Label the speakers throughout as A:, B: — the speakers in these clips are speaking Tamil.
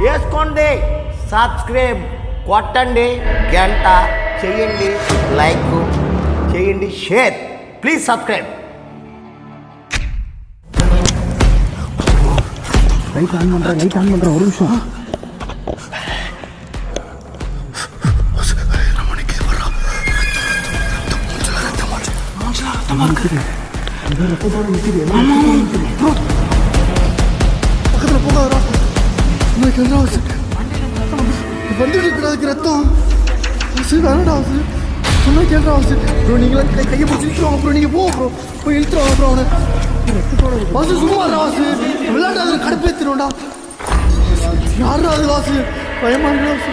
A: వేసుకోండి, సబ్స్క్రైబ్ కొట్టండి, గంట చేయండి, లైక్ చేయండి, share. Please subscribe.
B: Light on பண்ணுறேன் ஒரு நிமிஷம். பக்கத்தில் போகாதா? வந்துட்டு இருக்கிறதுக்கு ரத்தம் வேணடா சொன்னா கேட்கா ப்ரோ. நீங்களாம் கையை பிடிச்சி இழுத்துருவாங்க ப்ரோ. நீங்கள் ப்ரோ போய் இழுத்துருவாங்க ப்ரோ. அவனை வாசு சும்மா வாசு விளையாட்டு கடுப்பேற்றிடும்டா. யாரா அது வாசு? பயமா இருக்கு வாசு.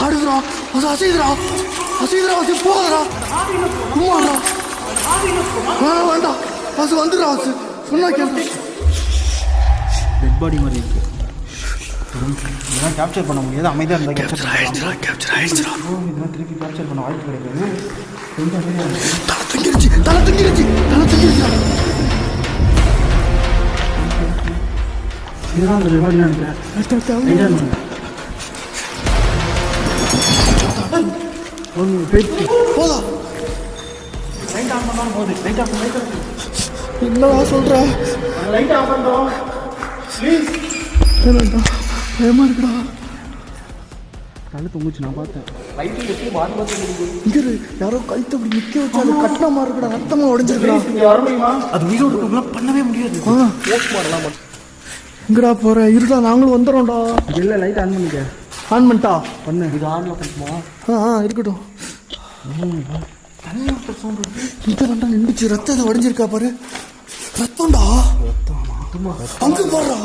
B: ஆடுதுரா வாசு, அசைதுரா வாசு, போகாதரா சும்மாடா. வேண்டாம் வாசு, வந்துடுறா வாசு, சொன்னா கேட்க. டெட் பாடி மாதிரி இருக்கு. இதெல்லாம் கேப்சர் பண்ண முடியாது. அமைதியாக இருந்தால் கேப்சர் ஆயிடுச்சுரா. இதெல்லாம் திருப்பி கேப்சர் பண்ண வாய்ப்பு கிடைக்காது. தலை தூங்கிருச்சு. இதுதான் அந்த டெட் பாடி நினைக்கிறேன். போதா லைட் ஆஃப் பண்ணாலும் போகுது. லைட் ஆஃப் என்னடா சொல்ற? லைட் ஆஃப் பண்ணுறோம் ப்ளீஸ். பயமா இருக்குடா. தலை தொங்குச்சு, நான் பார்த்தேன். இங்கே யாரோ கழுத்து அப்படி நிற்க வச்சு அது கட்டின மாதிரி இருக்குடா. ரத்தமாக உடஞ்சிருக்குடா. அது உயிரோடு இருக்கவங்களாம் பண்ணவே முடியாது. இங்கடா போகிற இருடா, நாங்களும் வந்துடும்டா. இல்லை லைட் ஆன் பண்ணிக்க. ஆன் பண்ணிட்டா பண்ணு. இது ஆனில் பண்ணுமா? இருக்கட்டும். இங்கே தான்டா நின்றுச்சு. ரத்தம் இதை உடஞ்சிருக்கா பாரு. ரத்தம்டா. அங்கே போடுறா.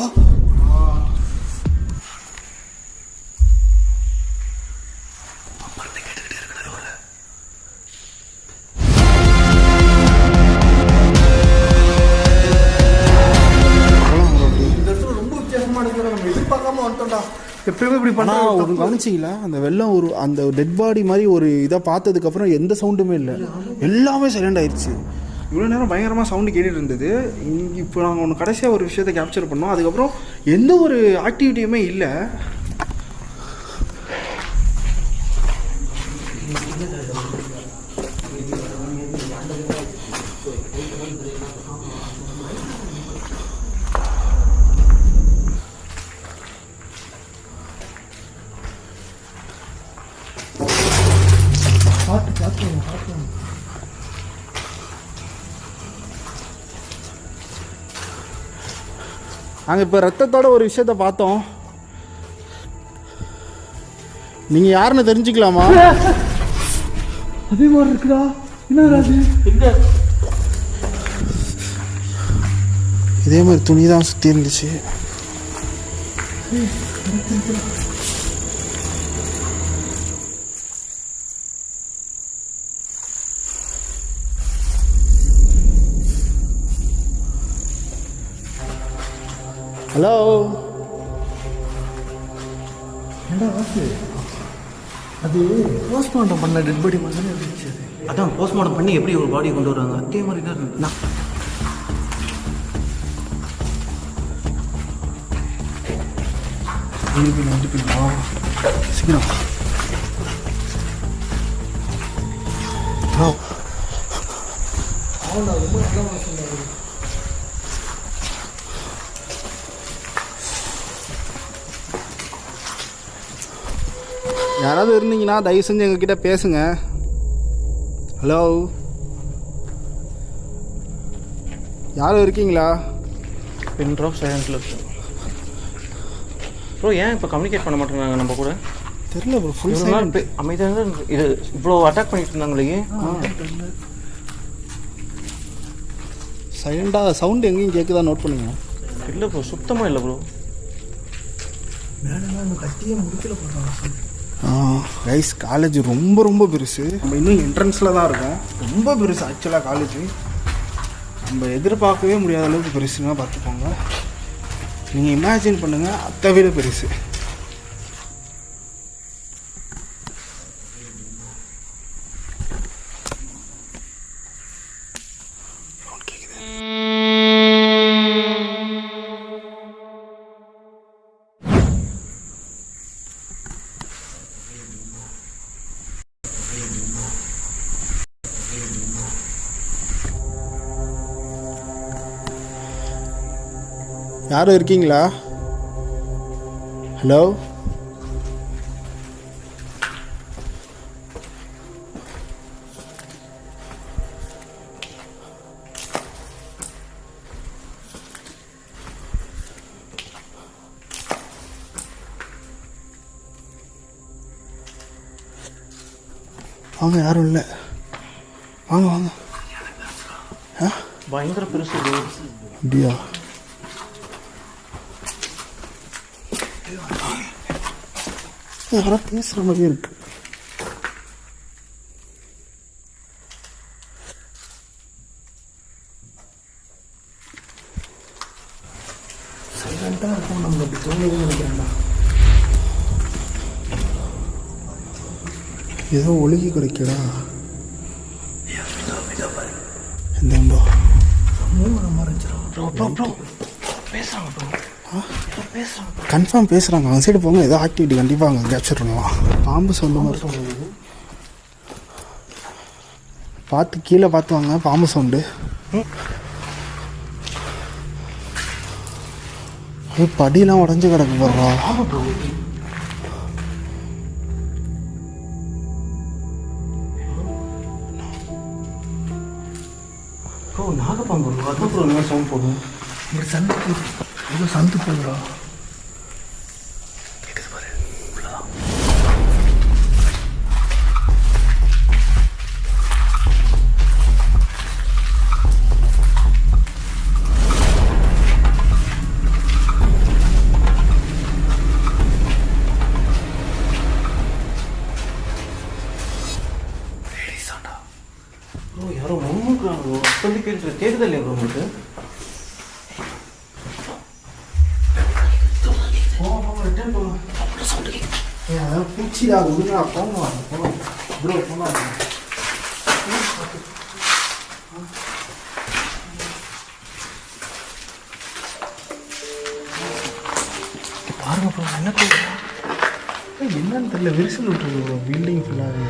B: எப்பயுமே இப்படி பண்ணா ஒரு கவனிச்சிங்களா? அந்த வெள்ளம் ஒரு அந்த டெட் பாடி மாதிரி ஒரு இதை பார்த்ததுக்கப்புறம் எந்த சவுண்டுமே இல்லை. எல்லாமே சைலண்ட் ஆயிடுச்சு. இவ்வளோ நேரம் பயங்கரமாக சவுண்டு கேட்டுட்டு இருந்தது. இப்போ நாங்கள் ஒன்று கடைசியாக ஒரு விஷயத்தை கேப்சர் பண்ணோம். அதுக்கப்புறம் எந்த ஒரு ஆக்டிவிட்டியுமே இல்லை. நாங்கள் இப்போ ரத்தத்தோட ஒரு விஷயத்த பார்த்தோம். நீங்கள் யாருன்னு தெரிஞ்சுக்கலாமா? அதே மாதிரி இருக்குடா. என்ன ராஜு? இதே மாதிரி துணி தான் சுற்றி இருந்துச்சு. ஹலோ, என்ன வாசு? அது போஸ்ட்மார்ட்டம் பண்ண டெட் பாடி மாதிரி தானே இருந்துச்சு.
C: அதான் போஸ்ட்மார்ட்டம் பண்ணி எப்படி ஒரு பாடியை கொண்டு வராங்க அதே மாதிரி தான் இருக்கு.
B: சீக்கிரம் ரொம்ப நல்ல வாசம். யாராவது இருந்தீங்கன்னா தயவு செஞ்சு எங்ககிட்ட பேசுங்க. ஹலோ, யாரும் இருக்கீங்களா?
C: பின் ட்ராப் சைலண்ட்டில் இருக்கு ப்ரோ. ஏன் இப்போ கம்யூனிகேட் பண்ண மாட்டேங்கிறாங்க நம்ம கூட?
B: தெரியல ப்ரோ. Full silent.
C: அமைதியாக இது இவ்வளோ அட்டாக் பண்ணிட்டு இருந்தாங்களே.
B: சைலண்டாக சவுண்டு எங்கேயும் கேட்குதா நோட் பண்ணுங்க.
C: இல்லை ப்ரோ, சுத்தமாக இல்லை ப்ரோ.
B: கட்டியே முடிக்கல போடுறாங்க. கைஸ், காலேஜ் ரொம்ப ரொம்ப பெருசு. நம்ம இன்னும் என்ட்ரன்ஸில் தான் இருக்கோம். ரொம்ப பெருசு ஆக்சுவலாக காலேஜ். நம்ம எதிர்பார்க்கவே முடியாத அளவுக்கு பெருசுன்னா பார்த்துக்கோங்க. நீங்கள் இமேஜின் பண்ணுங்கள், அதை விட பெருசு. யாரும் இருக்கீங்களா? ஹலோ? வாங்க, யாரும் இல்லை. வாங்க வாங்க. ஆ
C: பயங்கர பெருசு.
B: அப்படியா? யாரோ பேசுகிற மாதிரியே இருக்கு. சைலண்டாக இருக்கும். நம்ம அப்படி தோணுது நினைக்கிறேன்டா. ஏதோ ஒழுகி கிடைக்கடா. எந்த கன்ஃபார்ம் பேசுகிறாங்க. அவங்க சைடு போங்க. ஏதோ ஆக்டிவிட்டி கண்டிப்பாக அங்கே கேப்சர் பண்ணுவான். பாம்பு சொல்ல மாதிரி பார்த்து கீழே பார்த்து வாங்க. பாம்பு சவுண்டு. படியெல்லாம் உடஞ்சி கிடக்கு போடுறா.
C: நாகப்பாம்பு அதுக்கப்புறம் சவுண்ட் போடும்.
B: ஒரு சந்து ஏதோ சந்து போகுதா?
C: கேட்குது பாரு. ப்ரோ யாரோ முன்னுக்குறாங்க ப்ரோ. சொல்லி கேட்குதா இல்லையா ப்ரோ உங்களுக்கு?
B: பூச்சிடா விடுங்க. போங்க ப்ரோ போங்க.
C: பாருங்க ப்ரோ என்ன
B: என்னன்னு தெரியல. விரிசல் விட்டுருக்கு ப்ரோ. பில்டிங் ஃபுல்லாகவே.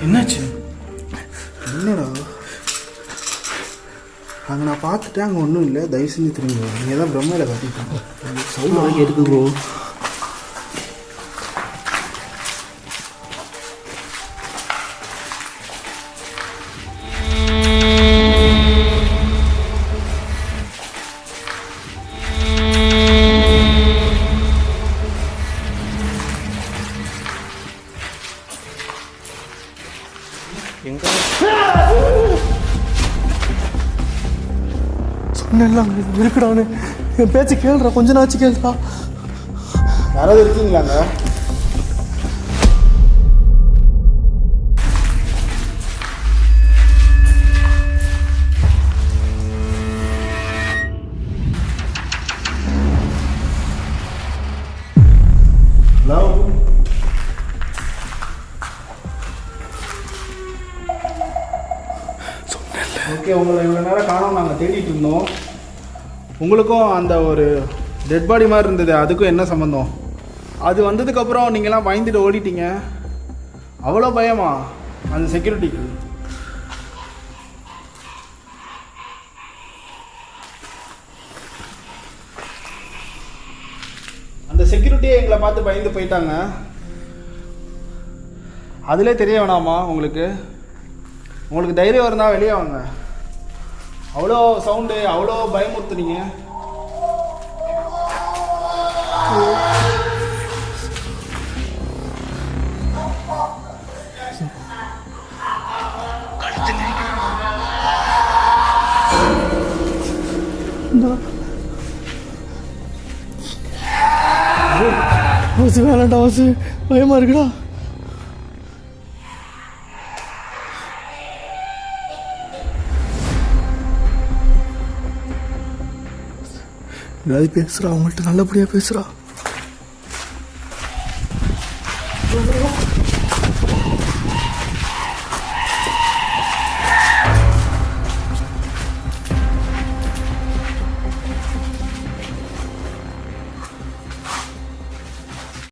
C: என்னாச்சு?
B: என்னடா அங்கே நான் பார்த்துட்டேன். அங்கே ஒன்றும் இல்லை. தயவு செஞ்சு திரும்ப. நீங்கள் தான் பிரம்மையில் கட்டிட்டாங்க.
C: சவுண்ட் கேட்டுக்கு ப்ரோ. எங்க
B: சொன்னேன்லாம் இருக்குடான்னு. என் பேச்சு கேளுறா. கொஞ்ச நாச்சு கேளுறா. யாராவது இருக்கீங்களாங்க? ஹலோ? ஓகே, உங்களை இவ்வளோ நேரம் காணோம். நாங்கள் தேடிட்டு இருந்தோம். உங்களுக்கும் அந்த ஒரு டெட் பாடி மாதிரி இருந்தது, அதுக்கும் என்ன சம்மந்தம்? அது வந்ததுக்கப்புறம் நீங்களாம் பயந்துட்டு ஓடிட்டீங்க. அவ்வளோ பயமா அந்த செக்யூரிட்டிக்கு? அந்த செக்யூரிட்டியே எங்களை பார்த்து பயந்து போயிட்டாங்க. அதிலே தெரிய வேணாமா உங்களுக்கு? உங்களுக்கு தைரியம் இருந்தால் வெளியே வாங்க. அவ்வளோ சவுண்டு, அவ்வளோ பயமுறுத்துறீங்க. வேணாண்டா வாசு, பயமா இருக்குடா. ஏதாவது பேசுகிறா, அவங்கள்ட்ட நல்லபடியாக பேசுகிறா.